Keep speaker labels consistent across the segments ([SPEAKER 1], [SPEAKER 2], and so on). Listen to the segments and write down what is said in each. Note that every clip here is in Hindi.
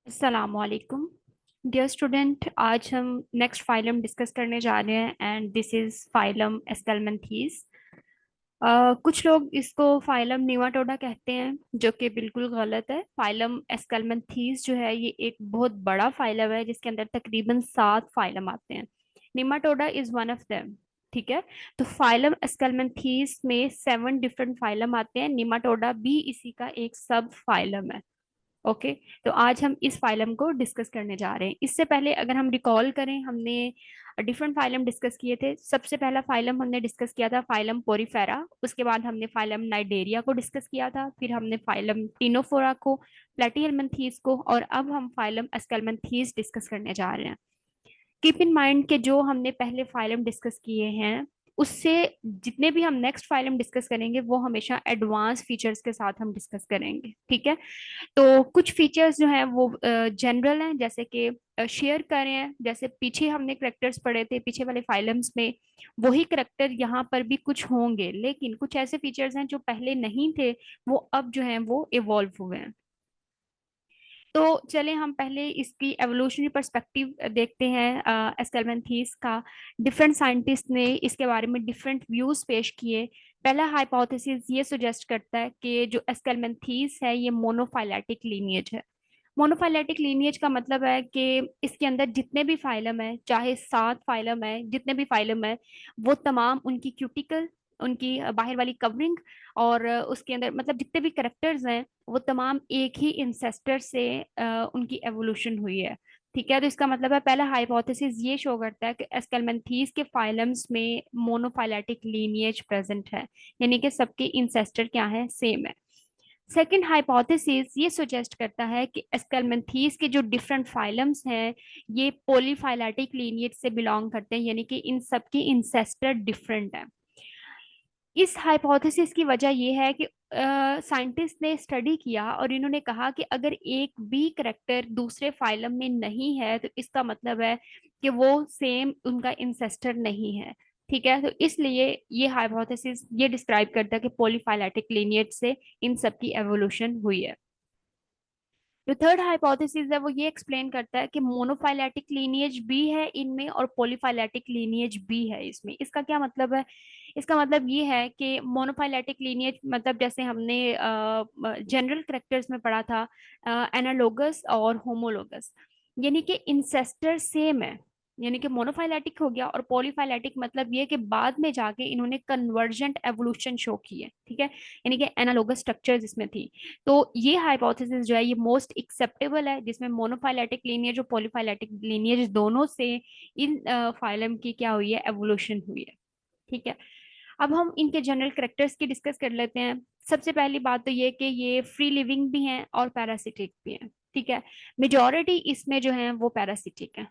[SPEAKER 1] असलकुम डियर स्टूडेंट। आज हम नेक्स्ट फाइलम डिस्कस करने जा रहे हैं and this is phylum Aschelminthes. कुछ लोग इसको फाइलम निमाटोडा कहते हैं जो कि बिल्कुल गलत है। फाइलम एस्केलमेंथीज जो है ये एक बहुत बड़ा फाइलम है जिसके अंदर तकरीबन 7 फाइलम आते हैं। निमाटोडा इज वन ऑफ देम। ठीक है, तो फाइलम एस्केलमेंथीज में 7 डिफरेंट फाइलम आते हैं। निमाटोडा भी इसी का एक सब फाइलम है। ओके, तो आज हम इस फाइलम को डिस्कस करने जा रहे हैं। इससे पहले अगर हम रिकॉल करें, हमने डिफरेंट फाइलम डिस्कस किए थे। सबसे पहला फाइलम हमने डिस्कस किया था फाइलम पोरीफेरा। उसके बाद हमने फाइलम नाइडेरिया को डिस्कस किया था। फिर हमने फाइलम टिनोफोरा को, प्लेटीहेल्मिन्थीज को, और अब हम फाइलम एस्केलमेंथीज डिस्कस करने जा रहे हैं। कीप इन माइंड के जो हमने पहले फाइलम डिस्कस किए हैं उससे जितने भी हम नेक्स्ट फाइलम डिस्कस करेंगे वो हमेशा एडवांस फीचर्स के साथ हम डिस्कस करेंगे। ठीक है, तो कुछ फीचर्स जो हैं वो जनरल हैं, जैसे कि शेयर करें। जैसे पीछे हमने करेक्टर्स पढ़े थे पीछे वाले फाइलम्स में, वही करेक्टर यहाँ पर भी कुछ होंगे, लेकिन कुछ ऐसे फीचर्स हैं जो पहले नहीं थे, वो अब जो हैं वो इवॉल्व हुए हैं। तो चले हम पहले इसकी एवोल्यूशनरी पर्सपेक्टिव देखते हैं एस्केलमेंथीस का। डिफरेंट साइंटिस्ट ने इसके बारे में डिफरेंट व्यूज पेश किए। पहला हाइपोथेसिस ये सुजेस्ट करता है कि जो एस्केलमेंथीस है ये मोनोफाइलेटिक लीनिएज है। मोनोफाइलेटिक लीनिएज का मतलब है कि इसके अंदर जितने भी फाइलम है, चाहे 7 फाइलम है, जितने भी फाइलम है, वो तमाम उनकी क्यूटिकल, उनकी बाहर वाली कवरिंग, और उसके अंदर मतलब जितने भी करेक्टर्स हैं वो तमाम एक ही इंसेस्टर से उनकी एवोल्यूशन हुई है। ठीक है, तो इसका मतलब है पहला हाइपोथेसिस ये शो करता है कि एस्केलमेंथीज के फाइलम्स में मोनोफाइलेटिक लीनिएज प्रेजेंट है, यानी कि सबके इंसेस्टर क्या है, सेम है। सेकेंड हाइपोथेसिस ये सुजेस्ट करता है कि एस्केलमेंथीज के जो डिफरेंट फाइलम्स हैं ये पॉलीफाइलेटिक लीनिएज से बिलोंग करते हैं, यानी कि इन सबके इंसेस्टर डिफरेंट है। इस हाइपोथेसिस की वजह यह है कि साइंटिस्ट ने स्टडी किया और इन्होंने कहा कि अगर एक भी करेक्टर दूसरे फाइलम में नहीं है तो इसका मतलब है कि वो सेम उनका इंसेस्टर नहीं है। ठीक है, तो इसलिए ये हाइपोथेसिस ये डिस्क्राइब करता है कि पॉलीफाइलेटिक लीनिएज से इन सब की एवोल्यूशन हुई है। जो थर्ड हाइपोथेसिस है वो ये एक्सप्लेन करता है कि मोनोफाइलेटिक लीनिएज भी है इनमें और पॉलीफाइलेटिक लीनिएज भी है इसमें। इसका क्या मतलब है? इसका मतलब ये है कि मोनोफाइलेटिक लीनिएज मतलब जैसे हमने जनरल करेक्टर्स में पढ़ा था, एनालोगस और होमोलोगस, यानी कि इंसेस्टर सेम है। यानी कि मोनोफाइलेटिक हो गया, और पॉलीफाइलेटिक मतलब ये कि बाद में जाके इन्होंने कन्वर्जेंट एवोल्यूशन शो की है। ठीक है, यानी कि एनालोगस स्ट्रक्चर्स इसमें थी। तो ये हाइपोथेसिस जो है ये मोस्ट एक्सेप्टेबल है, जिसमें मोनोफाइलेटिक लीनिएज और पॉलीफाइलेटिक लीनिएज दोनों से इन फाइलम की क्या हुई है, एवोल्यूशन हुई है। ठीक है, अब हम इनके जनरल करेक्टर्स की डिस्कस कर लेते हैं। सबसे पहली बात तो ये कि ये फ्री लिविंग भी हैं और पैरासिटिक भी हैं। ठीक है, मेजॉरिटी इसमें जो है वो पैरासिटिक है।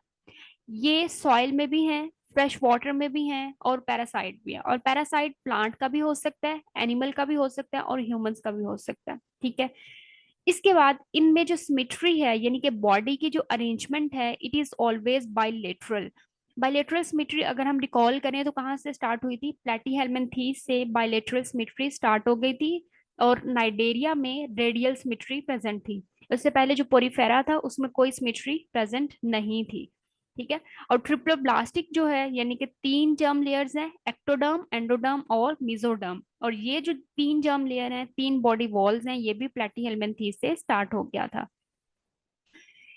[SPEAKER 1] ये सॉइल में भी हैं, फ्रेश वाटर में भी हैं, और पैरासाइट भी है। और पैरासाइट प्लांट का भी हो सकता है, एनिमल का भी हो सकता है, और ह्यूमंस का भी हो सकता है। ठीक है, इसके बाद इनमें जो सिमेट्री है यानी कि बॉडी की जो अरेंजमेंट है it is always bilateral. Bilateral symmetry अगर हम रिकॉल करें तो कहाँ से स्टार्ट हुई थी? प्लेटीहेल्मिन्थीज से बाइलेटरल सिमेट्री स्टार्ट हो गई थी, और नाइडेरिया में रेडियल सिमेट्री प्रेजेंट थी। उससे पहले जो पोरीफेरा था उसमें कोई सिमेट्री प्रेजेंट नहीं थी। ठीक है, और ट्रिप्लोब्लास्टिक जो है यानी कि 3 जर्म लेयर्स हैं, एक्टोडर्म, एंडोडर्म और मेसोडर्म, और ये जो 3 जर्म लेयर हैं, 3 बॉडी वॉल्स हैं, ये भी प्लेटीहेल्मिन्थीज से स्टार्ट हो गया था।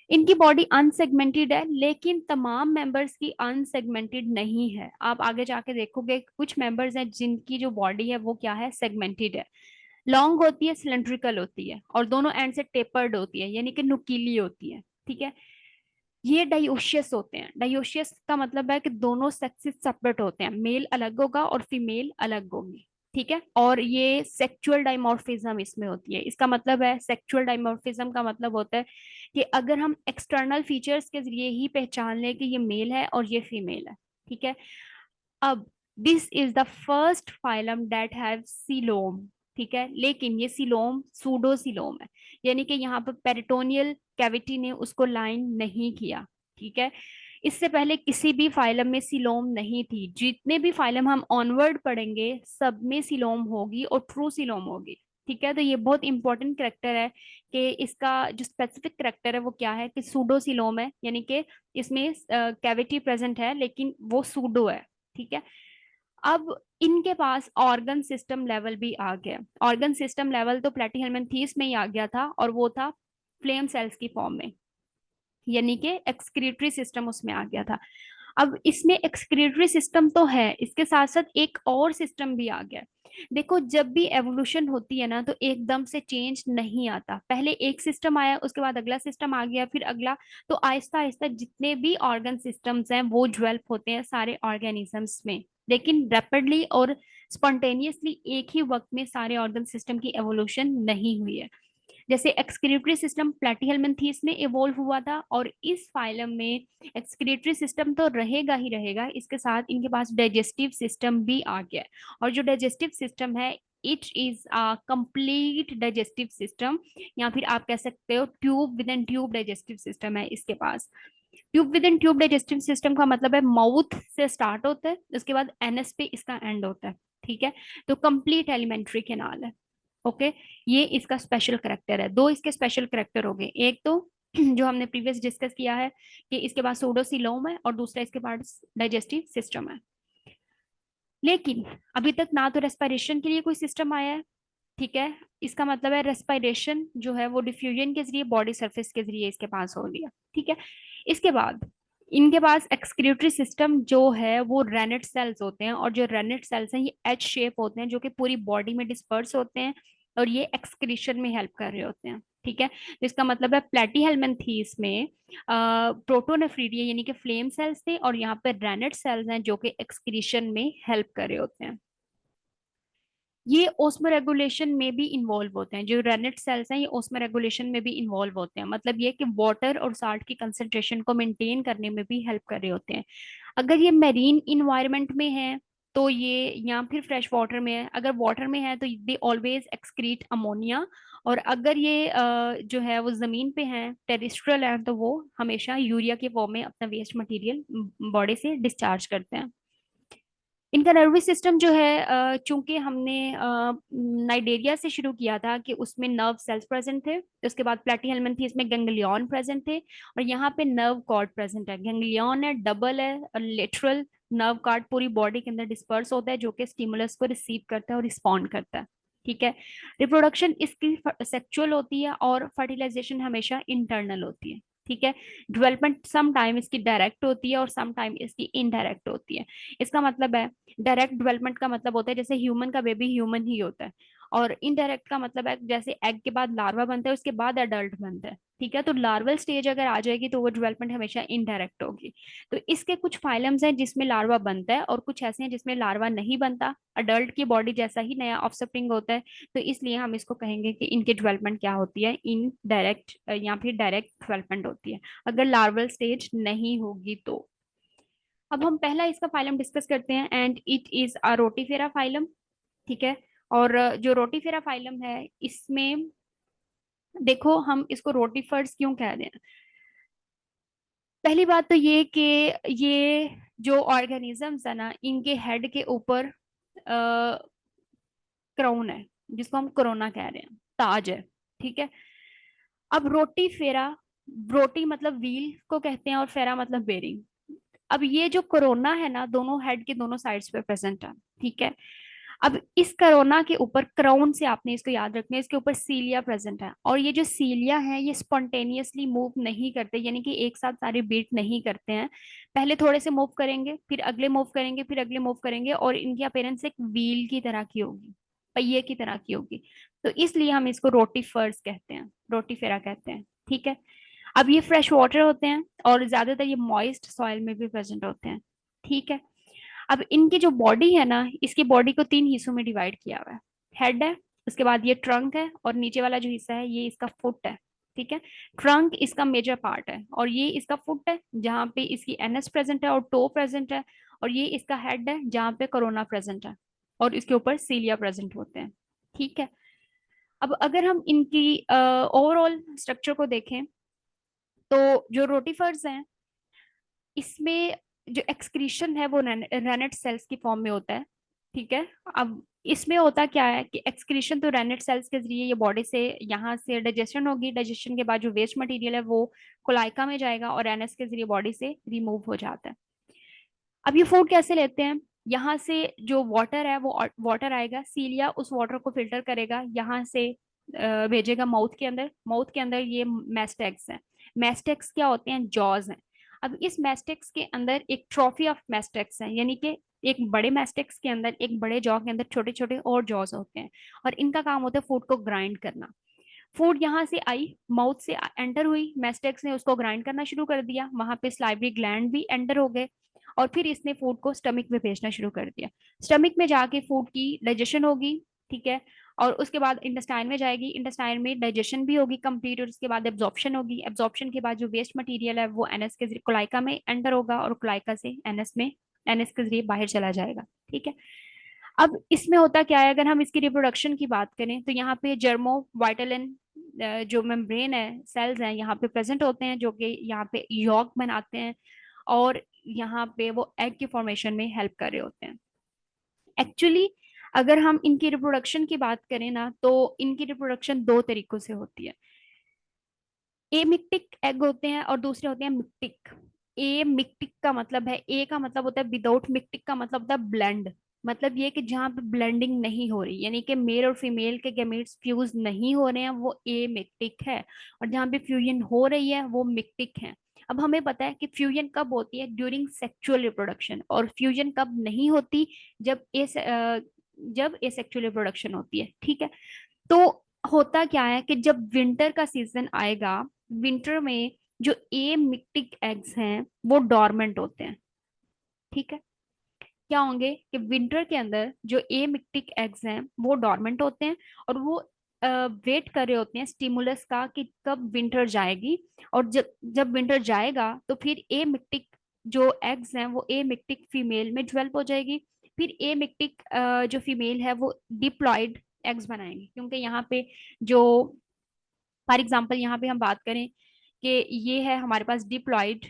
[SPEAKER 1] इनकी बॉडी अनसेगमेंटेड है, लेकिन तमाम मेंबर्स की अनसेगमेंटेड नहीं है। आप आगे जाके देखोगे कुछ मेंबर्स हैं जिनकी जो बॉडी है वो क्या है, सेगमेंटेड है। लॉन्ग होती है, सिलेंड्रिकल होती है, और दोनों एंड से टेपर्ड होती है, यानी कि नुकीली होती है। ठीक है, ये डायोशियस होते हैं। डायोशियस का मतलब है कि दोनों सेक्सेस सेपरेट होते हैं, मेल अलग होगा और फीमेल अलग होगी। ठीक है, और ये सेक्सुअल डाइमॉर्फिज्म इसमें होती है। इसका मतलब है, सेक्सुअल डाइमॉर्फिज्म का मतलब होता है कि अगर हम एक्सटर्नल फीचर्स के जरिए ही पहचान लें कि ये मेल है और ये फीमेल है। ठीक है, अब this is the first phylum that have coelom. ठीक है, लेकिन ये सीलोम सूडो सीलोम है, यानी कि यहाँ पर पेरिटोनियल कैविटी ने उसको लाइन नहीं किया। ठीक है, इससे पहले किसी भी फाइलम में सीलोम नहीं थी। जितने भी फाइलम हम ऑनवर्ड पढ़ेंगे सब में सीलोम होगी और ट्रू सीलोम होगी। ठीक है, तो ये बहुत इंपॉर्टेंट करेक्टर है कि इसका जो स्पेसिफिक करेक्टर है वो क्या है कि सूडोसिलोम है, यानी कि इसमें कैविटी प्रेजेंट है लेकिन वो सूडो है। ठीक है, अब इनके पास ऑर्गन सिस्टम लेवल भी आ गया। ऑर्गन सिस्टम लेवल तो प्लेटीहेल्मिन्थीस में ही आ गया था, और वो था फ्लेम सेल्स की फॉर्म में, यानी कि एक्सक्रीटरी सिस्टम उसमें आ गया था। अब इसमें एक्सक्रीटरी सिस्टम तो है, इसके साथ साथ एक और सिस्टम भी आ गया। देखो, जब भी एवोल्यूशन होती है ना तो एकदम से चेंज नहीं आता, पहले एक सिस्टम आया, उसके बाद अगला सिस्टम आ गया, फिर अगला। तो आहिस्ता आहिस्ता जितने भी ऑर्गन सिस्टम्स हैं वो डेवलप होते हैं सारे ऑर्गेनिजम्स में, लेकिन रैपिडली और स्पॉन्टेनियसली एक ही वक्त में सारे ऑर्गन सिस्टम की एवोल्यूशन नहीं हुई है। जैसे एक्सक्रीटरी सिस्टम प्लेटीहेल्मिन्थीस में इवोल्व हुआ था, और इस फाइलम में एक्सक्रीटरी सिस्टम तो रहेगा ही रहेगा, इसके साथ इनके पास डाइजेस्टिव सिस्टम भी आ गया है। और जो डाइजेस्टिव सिस्टम है, it is a complete digestive system, या फिर आप कह सकते हो tube within tube digestive system है इसके पास। Tube within tube digestive system का मतलब है माउथ से स्टार्ट होता है, उसके बाद एनएस पे इसका एंड होता है। ठीक है, तो कंप्लीट एलिमेंट्री कैनाल है। ओके, ये इसका स्पेशल करेक्टर है। दो इसके स्पेशल करेक्टर हो गए, एक तो जो हमने प्रीवियस डिस्कस किया है कि इसके पास सूडोसिलोम है, और दूसरा इसके पास डाइजेस्टिव सिस्टम है। लेकिन अभी तक ना तो रेस्पिरेशन के लिए कोई सिस्टम आया है। ठीक है, इसका मतलब है रेस्पिरेशन जो है वो डिफ्यूजन के जरिए बॉडी सरफेस के जरिए इसके पास हो लिया। ठीक है, इसके बाद इनके पास एक्सक्रीटरी सिस्टम जो है वो रेनेट सेल्स होते हैं, और जो रेनेट सेल्स हैं ये एच शेप होते हैं, जो कि पूरी बॉडी में डिस्पर्स होते हैं, और ये एक्सक्रीशन में हेल्प कर रहे होते हैं। ठीक है, तो इसका मतलब है प्लेटीहेल्मिन्थीस में प्रोटोनेफ्रीडिया यानी कि फ्लेम सेल्स थे, और यहाँ पे रेनेट सेल्स हैं जो कि एक्सक्रीशन में हेल्प कर रहे होते हैं। ये ओस्मो रेगुलेशन में भी इन्वॉल्व होते हैं, जो रेनेट सेल्स हैं ये ओस्मो रेगुलेशन में भी इन्वॉल्व होते हैं, मतलब ये कि वाटर और साल्ट की कंसेंट्रेशन को मेंटेन करने में भी हेल्प कर रहे होते हैं। अगर ये मेरीन इन्वायरमेंट में है तो ये, या फिर फ्रेश वाटर में है, अगर वाटर में है तो दे ऑलवेज एक्सक्रीट अमोनिया, और अगर ये जो है वो जमीन पे है, टेरिस्ट्रियल है, तो वो हमेशा यूरिया के फॉर्म में अपना वेस्ट मटेरियल बॉडी से डिस्चार्ज करते हैं। इनका नर्वस सिस्टम जो है, चूंकि हमने नाइडेरिया से शुरू किया था कि उसमें नर्व सेल्स प्रेजेंट थे, उसके बाद प्लेटीहेल्मिन्थीस में गैंग्लियन प्रेजेंट थे, और यहाँ पे नर्व कॉर्ड प्रेजेंट है। गैंग्लियन है, डबल है, और लेटरल नर्व कॉर्ड पूरी बॉडी के अंदर डिस्पर्स होता है, जो कि स्टिमुलस को रिसीव करता है और रिस्पॉन्ड करता है। ठीक है, रिप्रोडक्शन इसकी सेक्सुअल होती है, और फर्टिलाइजेशन हमेशा इंटरनल होती है। ठीक है, डेवलपमेंट सम टाइम इसकी डायरेक्ट होती है और सम टाइम इसकी इनडायरेक्ट होती है। इसका मतलब है, डायरेक्ट डेवलपमेंट का मतलब होता है जैसे ह्यूमन का बेबी ह्यूमन ही होता है, और इनडायरेक्ट का मतलब है जैसे एग के बाद लार्वा बनता है उसके बाद अडल्ट बनता है। ठीक है, तो लार्वल स्टेज अगर आ जाएगी तो वो डेवलपमेंट हमेशा इनडायरेक्ट होगी। तो इसके कुछ फाइलम्स हैं जिसमें लार्वा बनता है, और कुछ ऐसे हैं जिसमें लार्वा नहीं बनता, अडल्ट की बॉडी जैसा ही नया ऑफस्प्रिंग होता है। तो इसलिए हम इसको कहेंगे कि इनकी डेवलपमेंट क्या होती है, इन डायरेक्ट या फिर डायरेक्ट डेवलपमेंट होती है, अगर लार्वल स्टेज नहीं होगी तो। अब हम पहला इसका फाइलम डिस्कस करते हैं, and it is a rotifera phylum. ठीक है, और जो रोटीफेरा फाइलम है इसमें, देखो हम इसको रोटीफर्स क्यों कह रहे हैं। पहली बात तो ये कि ये जो ऑर्गेनिजम्स है ना, इनके हेड के ऊपर क्राउन है, जिसको हम कोरोना कह रहे हैं, ताज है। ठीक है, अब रोटी फेरा, रोटी मतलब व्हील को कहते हैं, और फेरा मतलब बेरिंग। अब ये जो कोरोना है ना, दोनों हेड के दोनों साइड्स पे प्रेजेंट है। ठीक है, अब इस कोरोना के ऊपर क्राउन से आपने इसको याद रखना है, इसके ऊपर सीलिया प्रेजेंट है, और ये जो सीलिया है ये स्पॉन्टेनियसली मूव नहीं करते, यानी कि एक साथ सारे बीट नहीं करते हैं। पहले थोड़े से मूव करेंगे, फिर अगले मूव करेंगे, फिर अगले मूव करेंगे, और इनकी अपीयरेंस एक व्हील की तरह की होगी, पहिए की तरह की होगी। तो इसलिए हम इसको रोटीफर्स कहते हैं, रोटीफेरा कहते हैं। ठीक है, अब ये फ्रेश वाटर होते हैं, और ज्यादातर ये मॉइस्ट सॉइल में भी प्रेजेंट होते हैं। ठीक है, अब इनकी जो बॉडी है ना, इसकी बॉडी को तीन हिस्सों में डिवाइड किया हुआ है। हेड है, उसके बाद ये ट्रंक है, और नीचे वाला जो हिस्सा है ये इसका फुट है। ठीक है, ट्रंक इसका मेजर पार्ट है, और ये इसका फुट है जहाँ पे इसकी एनएस प्रेजेंट है और टो प्रेजेंट है, और ये इसका हेड है जहाँ पे कोरोना प्रेजेंट है, और इसके ऊपर सीलिया प्रेजेंट होते हैं। ठीक है, अब अगर हम इनकी ओवरऑल स्ट्रक्चर को देखें, तो जो रोटीफर्स हैं इसमें जो एक्सक्रीशन है वो रेनेट सेल्स की फॉर्म में होता है। ठीक है, अब इसमें होता क्या है कि एक्सक्रीशन तो रेनेट सेल्स के जरिए ये बॉडी से, यहाँ से डाइजेशन होगी, डाइजेशन के बाद जो वेस्ट मटेरियल है वो कोलाइका में जाएगा और एनएस के जरिए बॉडी से रिमूव हो जाता है। अब ये फूड कैसे लेते हैं? यहाँ से जो वाटर है वो वाटर आएगा, सीलिया उस वाटर को फिल्टर करेगा, यहाँ से भेजेगा माउथ के अंदर। माउथ के अंदर ये मैस्टेक्स हैं। मैस्टेक्स क्या होते हैं? जॉज हैं। अब इस मैस्टेक्स के अंदर एक ट्रॉफी ऑफ मैस्टेक्स है, यानी कि एक बड़े मैस्टेक्स के अंदर, एक बड़े जॉ के अंदर छोटे छोटे और जॉज होते हैं, और इनका काम होता है फूड को ग्राइंड करना। फूड यहाँ से आई, माउथ से एंटर हुई, मैस्टेक्स ने उसको ग्राइंड करना शुरू कर दिया, वहां पे स्लाइवरी ग्लैंड भी एंटर हो गए, और फिर इसने फूड को स्टमक में भेजना शुरू कर दिया। स्टमक में जाके फूड की डाइजेशन होगी, ठीक है, और उसके बाद इंटेस्टाइन में जाएगी, इंटेस्टाइन में डाइजेशन भी होगी कंप्लीट, और उसके बाद एब्जॉर्प्शन होगी, एब्जॉर्प्शन के बाद जो वेस्ट मटेरियल है वो एनएस के जरिए कोलाइका में एंटर होगा, और कोलाइका से एनएस में, एनएस के जरिए बाहर चला जाएगा, ठीक है। अब इसमें होता क्या है, अगर हम इसकी रिप्रोडक्शन की बात करें तो यहाँ पे जर्मो वाइटलिन जो मेम्ब्रेन है, सेल्स हैं यहाँ पे प्रेजेंट होते हैं, जो कि यहाँ पे यॉर्क बनाते हैं, और यहाँ पे वो एग के फॉर्मेशन में हेल्प कर रहे होते हैं। एक्चुअली अगर हम इनकी रिप्रोडक्शन की बात करें ना, तो इनकी रिप्रोडक्शन दो तरीकों से होती है। ए मिक्टिक एग होते हैं और दूसरे होते हैं मिक्टिक। ए मिक्टिक का मतलब है, ए का मतलब होता है विदाउट, मिक्टिक का मतलब होता है ब्लेंड। मतलब ये कि जहाँ पे ब्लेंडिंग नहीं हो रही, यानी कि मेल और फीमेल के गैमेट्स फ्यूज नहीं हो रहे हैं, वो ए मिक्टिक है। और जहाँ पे फ्यूजन हो रही है वो मिक्टिक है। अब हमें पता है कि फ्यूजन कब होती है? During sexual reproduction. और फ्यूजन कब नहीं होती? जब जब एसेक्सुअल रिप्रोडक्शन होती है, ठीक है। तो होता क्या है कि जब विंटर का सीजन आएगा, विंटर में जो ए मिक्टिक एग्स हैं वो डॉर्मेंट होते हैं, ठीक है। क्या होंगे कि विंटर के अंदर जो ए मिक्टिक एग्स हैं वो डॉर्मेंट होते हैं, और वो वेट कर रहे होते हैं स्टिमुलस का कि कब विंटर जाएगी। और जब जब विंटर जाएगा तो फिर ए मिक्टिक जो एग्स हैं वो ए मिक्टिक फीमेल में डेवलप हो जाएगी। फिर ए मिक्टिक जो फीमेल है वो डिप्लॉयड एग्स बनाएंगे, क्योंकि यहाँ पे जो, फॉर एग्जाम्पल यहाँ पे हम बात करें कि ये है हमारे पास डिप्लॉयड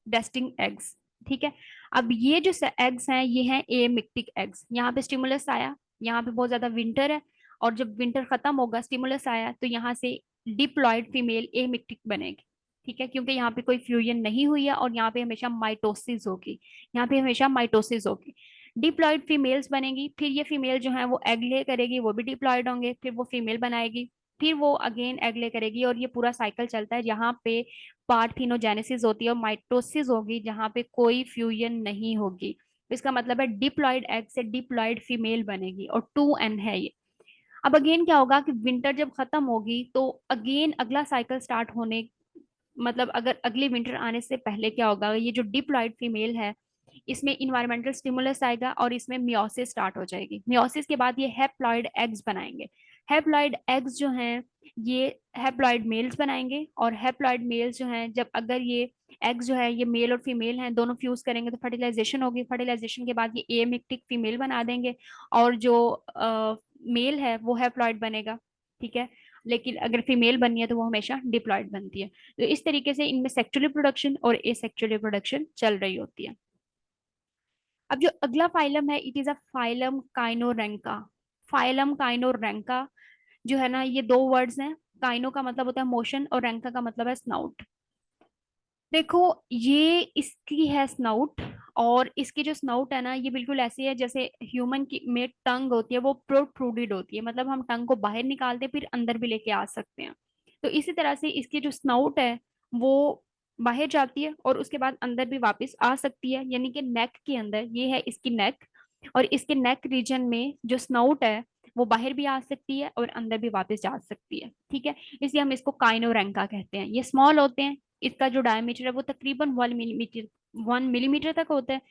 [SPEAKER 1] डेस्टिंग एग्स, ठीक है। अब ये जो एग्स हैं ये हैं ए मिक्टिक एग्स। यहाँ पे स्टिमुलस आया, यहाँ पे बहुत ज्यादा विंटर है, और जब विंटर खत्म होगा, स्टिमुलस आया, तो यहाँ से डिप्लॉयड फीमेल ए मिक्टिक बनेगी, ठीक है, क्योंकि यहाँ पे कोई फ्यूजन नहीं हुई है, और यहाँ पे हमेशा माइटोसिस होगी, यहाँ पे हमेशा माइटोसिस होगी। डिप्लॉयड फीमेल्स बनेगी, फिर ये फीमेल जो है वो एग ले करेगी, वो भी डिप्लॉयड होंगे, फिर वो फीमेल बनाएगी, फिर वो अगेन एग ले करेगी, और ये पूरा साइकिल चलता है, जहाँ पे पार्थिनोजेनेसिस होती है और माइटोसिस होगी, जहाँ पे कोई फ्यूजन नहीं होगी। इसका मतलब है डिप्लॉयड एग से डिप्लॉयड फीमेल बनेगी, और 2n है ये। अब अगेन क्या होगा कि विंटर जब खत्म होगी तो अगेन अगला साइकिल स्टार्ट होने, मतलब अगर अगली विंटर आने से पहले क्या होगा, ये जो डिप्लॉयड फीमेल है इसमें इन्वायरमेंटल स्टिमुलस आएगा, और इसमें मियोसिस स्टार्ट हो जाएगी। मियोसिस के बाद ये हैप्लॉयड एग्स बनाएंगे। हैप्लॉयड एग्स जो हैं ये हैप्लॉयड मेल्स बनाएंगे, और हैप्लॉयड मेल्स जो हैं, जब अगर ये एग्स जो है ये मेल और फीमेल हैं दोनों फ्यूज करेंगे तो फर्टिलाइजेशन होगी, फर्टिलाइजेशन के बाद ये एमिक्टिक फीमेल बना देंगे, और जो मेल है वो हैप्लॉयड बनेगा, ठीक है। लेकिन अगर फीमेल बननी है तो वो हमेशा डिप्लॉयड बनती है। तो इस तरीके से इनमें सेक्सुअल रिप्रोडक्शन और एसेक्सुअल रिप्रोडक्शन चल रही होती है। अब जो अगला फाइलम है, it is a phylum kinorhyncha. Phylum kinorhyncha जो है ना, ये दो वर्ड्स हैं। काइनो का मतलब होता है मोशन, और रैंका का मतलब है स्नाउट। देखो, ये इसकी है स्नाउट, और इसकी जो स्नाउट है ना ये बिल्कुल ऐसी है जैसे ह्यूमन की में टंग होती है वो प्रोट्रूडेड होती है, मतलब हम टंग को बाहर निकालते हैं फिर अंदर भी लेके आ सकते हैं। तो इसी तरह से इसकी जो स्नाउट है वो बाहर जाती है और उसके बाद अंदर भी वापस आ सकती है, यानी कि नेक के अंदर, ये है इसकी नेक, और इसके नेक रीजन में जो स्नाउट है वो बाहर भी आ सकती है और अंदर भी वापस जा सकती है, ठीक है। इसलिए हम इसको काइनोरैंका कहते हैं। ये स्मॉल होते हैं, इसका जो डायमीटर है वो तकरीबन 1 मिलीमीटर, 1 मिलीमीटर तक होता है।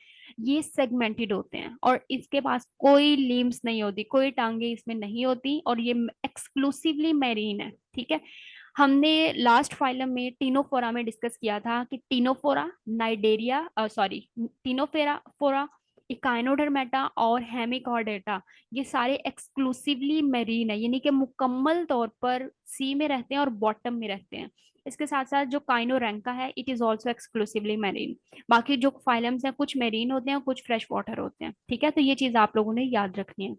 [SPEAKER 1] ये सेगमेंटेड होते हैं, और इसके पास कोई लिम्स नहीं होती, कोई टांगे इसमें नहीं होती, और ये एक्सक्लूसिवली मैरीन है, ठीक है। हमने लास्ट फाइलम में टीनोफोरा में डिस्कस किया था कि टीनोफोरा, नाइडेरिया, सॉरी, टीनोफेरा फोरा, इकाइनोडर्मेटा और हेमिकॉर्डेटा, ये सारे एक्सक्लूसिवली मैरीन है, यानी कि मुकम्मल तौर पर सी में रहते हैं और बॉटम में रहते हैं। इसके साथ साथ जो काइनोरैंका है it is also exclusively marine. बाकी जो फाइलम्स हैं कुछ मैरीन होते हैं कुछ फ्रेश वाटर होते हैं, ठीक है। तो ये चीज आप लोगों ने याद रखनी है।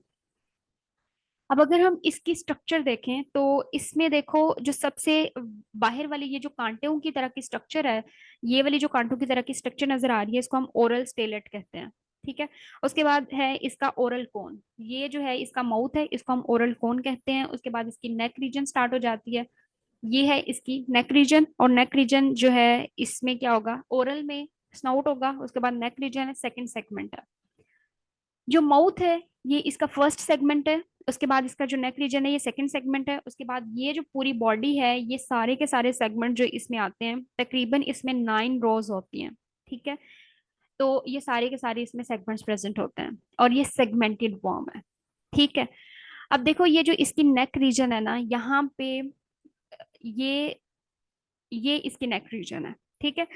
[SPEAKER 1] अब अगर हम इसकी स्ट्रक्चर देखें तो इसमें देखो जो सबसे बाहर वाली ये जो कांटों की तरह की स्ट्रक्चर है, ये वाली जो कांटों की तरह की स्ट्रक्चर नजर आ रही है, इसको हम ओरल स्टेलेट कहते हैं। ठीक है। उसके बाद है इसका ओरल कोन, ये जो है इसका माउथ है, इसको हम ओरल कोन कहते हैं। उसके बाद इसकी नेक रीजन स्टार्ट हो जाती है, ये है इसकी नेक रीजन। और नेक रीजन जो है इसमें क्या होगा, ओरल में स्नाउट होगा, उसके बाद नेक रीजन है, सेकंड सेगमेंट है। जो माउथ है ये इसका फर्स्ट सेगमेंट है, उसके बाद इसका जो नेक रीजन है ये सेकंड सेगमेंट है। उसके बाद ये जो पूरी बॉडी है, ये सारे के सारे सेगमेंट जो इसमें आते हैं, तकरीबन इसमें 9 रोज होती हैं। ठीक है। तो ये सारे के सारे इसमें सेगमेंट्स प्रेजेंट होते हैं और ये सेगमेंटेड वर्म है। ठीक है। अब देखो ये जो इसकी नेक रीजन है ना, यहाँ पे ये ये इसकी नेक रीजन है। ठीक है।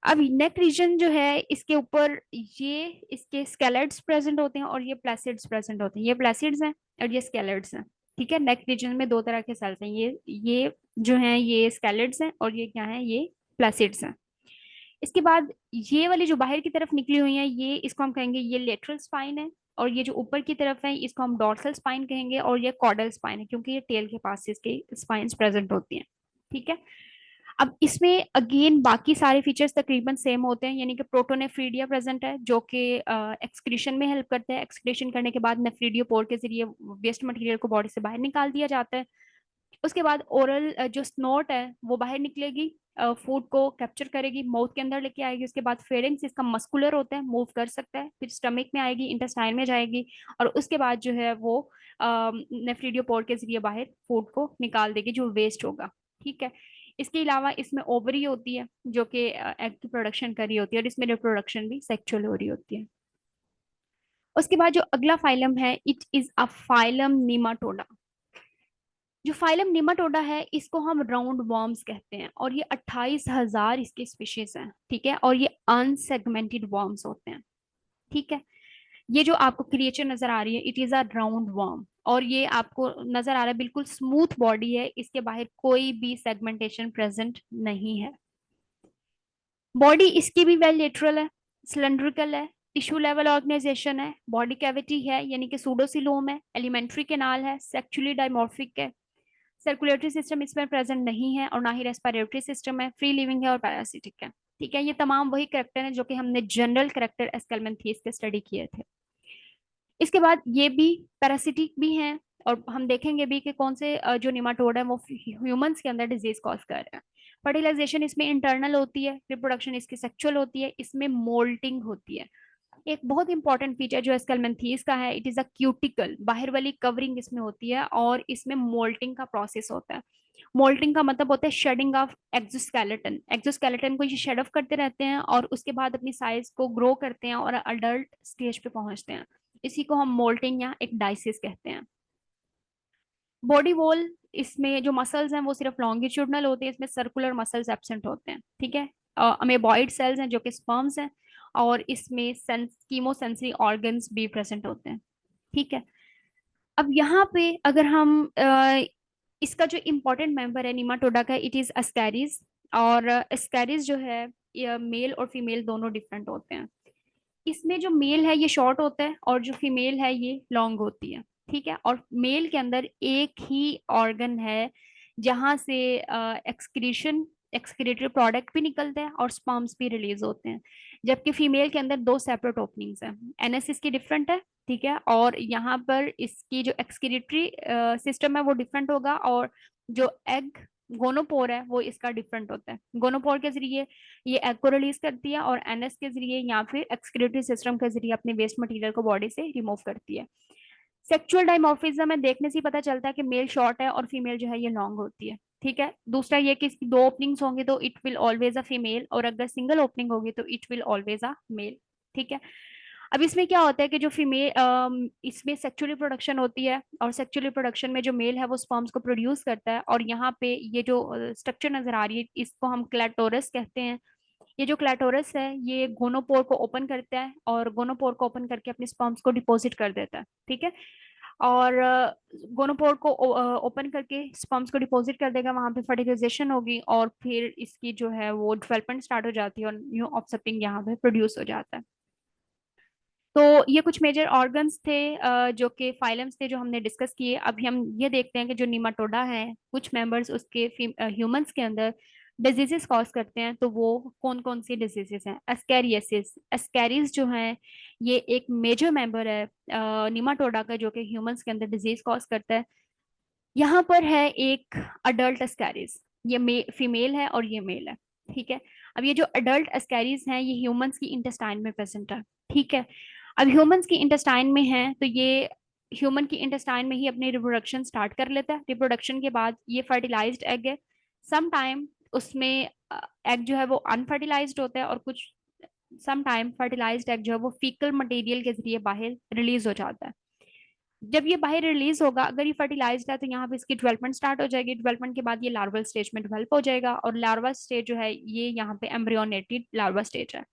[SPEAKER 1] अब नेक रीजन जो है इसके ऊपर ये इसके स्केलेट्स प्रेजेंट होते हैं और ये प्लेसिड्स प्रेजेंट होते हैं। ये प्लेसिड्स हैं और ये स्केलेट्स हैं। ठीक है। नेक रीजन में दो तरह के सेल्स हैं, ये जो हैं ये स्केलेट्स हैं और ये क्या है, ये प्लेसिड्स हैं। इसके बाद ये वाली जो बाहर की तरफ निकली हुई है, ये इसको हम कहेंगे ये लेटरल स्पाइन है। और ये जो ऊपर की तरफ है इसको हम डॉर्सल स्पाइन कहेंगे, और ये कॉर्डल स्पाइन है क्योंकि ये टेल के पास इसके स्पाइंस प्रेजेंट होती हैं। ठीक है। अब इसमें अगेन बाकी सारे फीचर्स तकरीबन सेम होते हैं, यानी कि प्रोटोनेफ्रीडिया प्रेजेंट है जो कि एक्सक्रीशन में हेल्प करता है। एक्सक्रीशन करने के बाद नेफ्रीडियोपोर के जरिए वेस्ट मटेरियल को बॉडी से बाहर निकाल दिया जाता है। उसके बाद ओरल जो स्नोट है वो बाहर निकलेगी, फूड को कैप्चर करेगी, माउथ के अंदर लेके आएगी। उसके बाद फेरिंग्स इसका मस्कुलर होता है, मूव कर सकता है, फिर स्टमक में आएगी, इंटेस्टाइन में जाएगी, और उसके बाद जो है वो नेफ्रीडियोपोर के जरिए बाहर फूड को निकाल देगी जो वेस्ट होगा। ठीक है। इसके अलावा इसमें ओवरी होती है जो कि एग की प्रोडक्शन कर रही होती है, और इसमें रिप्रोडक्शन भी सेक्सुअल हो रही होती है। उसके बाद जो अगला फाइलम है, इट इज अ फाइलम नीमाटोडा। जो फाइलम निमाटोडा है इसको हम राउंड वर्म्स कहते हैं, और ये 28,000 इसके स्पीशीज हैं। ठीक है। और ये अनसेगमेंटेड वर्म्स होते हैं। ठीक है। ये जो आपको क्रिएचर नजर आ रही है, it is a round worm, और ये आपको नजर आ रहा है बिल्कुल स्मूथ बॉडी है, इसके बाहर कोई भी सेगमेंटेशन प्रेजेंट नहीं है। बॉडी इसकी भी वेल लेटरल है, सिलेंड्रिकल है, टिश्यू लेवल ऑर्गेनाइजेशन है, बॉडी कैविटी है यानी कि सूडोसिलोम है, एलिमेंट्री कैनाल है, सेक्चुअली डायमॉर्फिक है, सर्कुलेटरी सिस्टम इसमें प्रेजेंट नहीं है, और ना ही रेस्पिरेटरी सिस्टम है, फ्री लिविंग है और पैरासिटिक है। ठीक है। ये तमाम वही करेक्टर हैं जो कि हमने जनरल करेक्टर एस्केलमेंथीस के स्टडी किए थे। इसके बाद ये भी पैरासिटिक भी हैं, और हम देखेंगे भी कि कौन से जो निमाटोड है वो ह्यूमंस के अंदर डिजीज कॉज कर रहे हैं। फर्टिलाइजेशन इसमें इंटरनल होती है, रिप्रोडक्शन इसकी सेक्सुअल होती है, इसमें मोल्टिंग होती है। एक बहुत इंपॉर्टेंट फीचर जो एस्केलमेंथीस का है, इट इज अ क्यूटिकल, बाहर वाली कवरिंग इसमें होती है, और इसमें मोल्टिंग का प्रोसेस होता है। मोल्टिंग का मतलब होता है शेडिंग ऑफ एक्सोस्केलेटन। एक्सोस्केलेटन को ये शेड ऑफ करते रहते हैं और उसके बाद अपनी साइज को ग्रो करते हैं और अडल्ट स्टेज पे पहुंचते हैं। इसी को हम मोल्टिंग या एक डाइसिस कहते हैं। बॉडी वॉल, इसमें जो मसल्स हैं वो सिर्फ लॉन्गिट्यूडनल होते हैं, इसमें सर्कुलर मसल्स एब्सेंट होते हैं। ठीक है। अमेबॉइड सेल्स हैं जो कि स्पर्म्स हैं, और इसमें कीमोसेंसरी ऑर्गन्स भी प्रेजेंट होते हैं। ठीक है। अब यहाँ पे अगर हम इसका जो इम्पोर्टेंट मेंबर है निमाटोडा का, इट इज अस्कैरिस। और अस्कैरिस जो है ये मेल और फीमेल दोनों डिफरेंट होते हैं। इसमें जो मेल है ये शॉर्ट होता है और जो फीमेल है ये लॉन्ग होती है। ठीक है। और मेल के अंदर एक ही ऑर्गन है जहां से एक्सक्रीशन एक्सक्रीटरी प्रोडक्ट भी निकलते हैं और स्पर्म्स भी रिलीज होते हैं, जबकि फीमेल के अंदर दो सेपरेट ओपनिंग्स हैं। एनएस इसकी डिफरेंट है। ठीक है। और यहाँ पर इसकी जो एक्सक्रीटरी सिस्टम है वो डिफरेंट होगा, और जो एग गोनोपोर है वो इसका डिफरेंट होता है। गोनोपोर के जरिए ये एग को रिलीज करती है, और एनएस के जरिए या फिर एक्सक्रीटरी सिस्टम के जरिए अपने वेस्ट मटेरियल को बॉडी से रिमूव करती है। सेक्सुअल डायमॉर्फिज्म में देखने से ही पता चलता है कि मेल शॉर्ट है और फीमेल जो है ये लॉन्ग होती है। ठीक है। दूसरा ये कि इसकी दो ओपनिंग्स होंगे तो it will always a female, और अगर सिंगल ओपनिंग होगी तो it will always a male. ठीक है। अब इसमें क्या होता है कि जो फीमेल इसमें सेक्सुअली प्रोडक्शन होती है, और सेक्सुअली प्रोडक्शन में जो मेल है वो स्पर्म्स को प्रोड्यूस करता है, और यहाँ पे ये जो स्ट्रक्चर नजर आ रही है इसको हम क्लैटोरस कहते हैं। ये जो क्लैटोरस है ये गोनोपोर को ओपन करता है, और गोनोपोर को ओपन करके अपने स्पर्म्स को डिपॉजिट कर देता है। ठीक है। और गोनोपोर को ओपन करके स्पर्म्स को डिपॉजिट कर देगा, वहां पे फर्टिलाइजेशन होगी, और फिर इसकी जो है वो डेवलपमेंट स्टार्ट हो जाती है, और न्यू ऑफस्प्रिंग यहाँ पे प्रोड्यूस हो जाता है। तो ये कुछ मेजर ऑर्गन्स थे जो कि फाइलम्स थे जो हमने डिस्कस किए। अभी हम ये देखते हैं कि जो निमाटोडा है कुछ मेंबर्स उसके ह्यूमंस के अंदर डिजीजेस कॉज करते हैं, तो वो कौन कौन सी डिजीजेस हैं। एस्कैरियसिस, एस्कैरीज जो है ये एक मेजर मेंबर है निमाटोडा का जो कि ह्यूमंस के अंदर डिजीज कॉज करता है। यहाँ पर है एक अडल्ट एस्कैरिज, ये फीमेल है और ये मेल है। ठीक है। अब ये जो अडल्ट एस्कैरिज हैं ये ह्यूमंस की इंटेस्टाइन में प्रेजेंट है। ठीक है। अब ह्यूमंस की इंटेस्टाइन में है तो ये ह्यूमन की इंटेस्टाइन में ही अपनी रिप्रोडक्शन स्टार्ट कर लेता है। रिप्रोडक्शन के बाद ये फर्टिलाइज्ड एग है। सम टाइम उसमें एग जो है वो अनफर्टिलाइज्ड होता है, और कुछ सम टाइम फर्टिलाइज्ड एग जो है वो फीकल मटेरियल के जरिए बाहर रिलीज हो जाता है। जब ये बाहर रिलीज होगा, अगर ये फर्टिलाइज्ड है तो यहाँ पे इसकी डेवलपमेंट स्टार्ट हो जाएगी। डेवलपमेंट के बाद ये लार्वल स्टेज में डेवलप हो जाएगा, और लार्वा स्टेज जो है ये यहाँ पे एम्ब्रियोनेटेड लार्वा स्टेज है।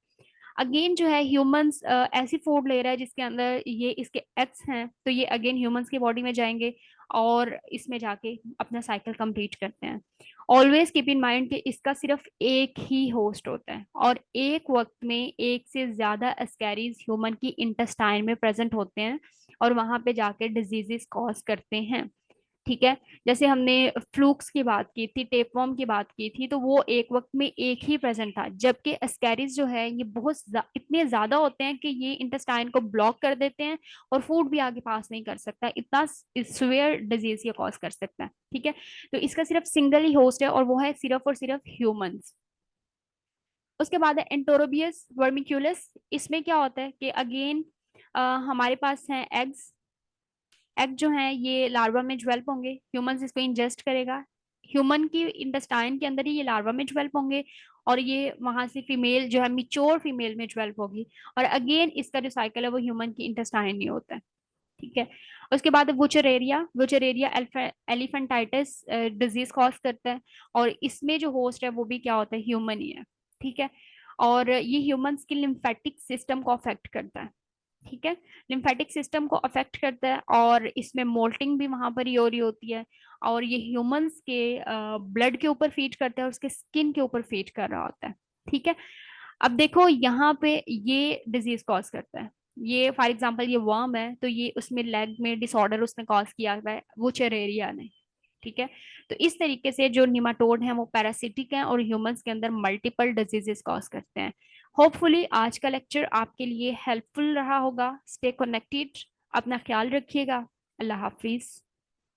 [SPEAKER 1] अगेन जो है ह्यूमंस ऐसी फूड ले रहा है जिसके अंदर ये इसके एग्स हैं, तो ये अगेन ह्यूमंस की बॉडी में जाएंगे और इसमें जाके अपना साइकिल कंप्लीट करते हैं। ऑलवेज कीप इन माइंड कि इसका सिर्फ एक ही होस्ट होता है, और एक वक्त में एक से ज्यादा एस्कैरीज ह्यूमन की इंटेस्टाइन में प्रेजेंट होते हैं और वहां पे जाके डिजीजेस कॉज करते हैं। ठीक है। जैसे हमने फ्लूक्स की बात की थी, टेपवर्म की बात की थी, तो वो एक वक्त में एक ही प्रेजेंट था, जबकि एस्कैरिस जो है ये इतने ज्यादा होते हैं कि ये इंटेस्टाइन को ब्लॉक कर देते हैं और फूड भी आगे पास नहीं कर सकता। इतना सिवियर डिजीज ये कॉज कर सकता है। ठीक है। तो इसका सिर्फ सिंगल ही होस्ट है और वो है सिर्फ और सिर्फ ह्यूमंस। उसके बाद है एंटोरोबियस वर्मिक्यूलस। इसमें क्या होता है कि अगेन हमारे पास है एग्स। एग जो है ये लार्वा में डेवलप होंगे, ह्यूमंस इसको इंजेस्ट करेगा, ह्यूमन की इंटेस्टाइन के अंदर ही ये लार्वा में डेवलप होंगे, और ये वहां से फीमेल जो है मिच्योर फीमेल में डेवलप होगी, और अगेन इसका जो साइकिल है वो ह्यूमन की इंटेस्टाइन नहीं होता है। ठीक है। उसके बाद वुचरेरिया, वुचरेरिया एलिफेंटाइटिस डिजीज कॉज करता है, और इसमें जो होस्ट है वो भी क्या होता है, ह्यूमन ही है। ठीक है। और ये ह्यूमंस की लिम्फेटिक सिस्टम को अफेक्ट करता है। ठीक है। लिम्फेटिक सिस्टम को अफेक्ट करता है, और इसमें मोल्टिंग भी वहां पर ही हो रही होती है, और ये ह्यूमंस के ब्लड के ऊपर फीड करता है और उसके स्किन के ऊपर फीड कर रहा होता है। ठीक है। अब देखो यहाँ पे ये डिजीज कॉज करता है, ये फॉर एग्जांपल ये वर्म है तो ये उसमें लेग में डिसऑर्डर उसने कॉज किया हुआ है, वो चेरेरिया ने। ठीक है। तो इस तरीके से जो निमाटोड हैं वो पैरासिटिक हैं और ह्यूमंस के अंदर मल्टीपल डिजीजेस कॉज करते हैं। होपफुली आज का लेक्चर आपके लिए हेल्पफुल रहा होगा। स्टे कनेक्टेड, अपना ख्याल रखिएगा। अल्लाह हाफिज।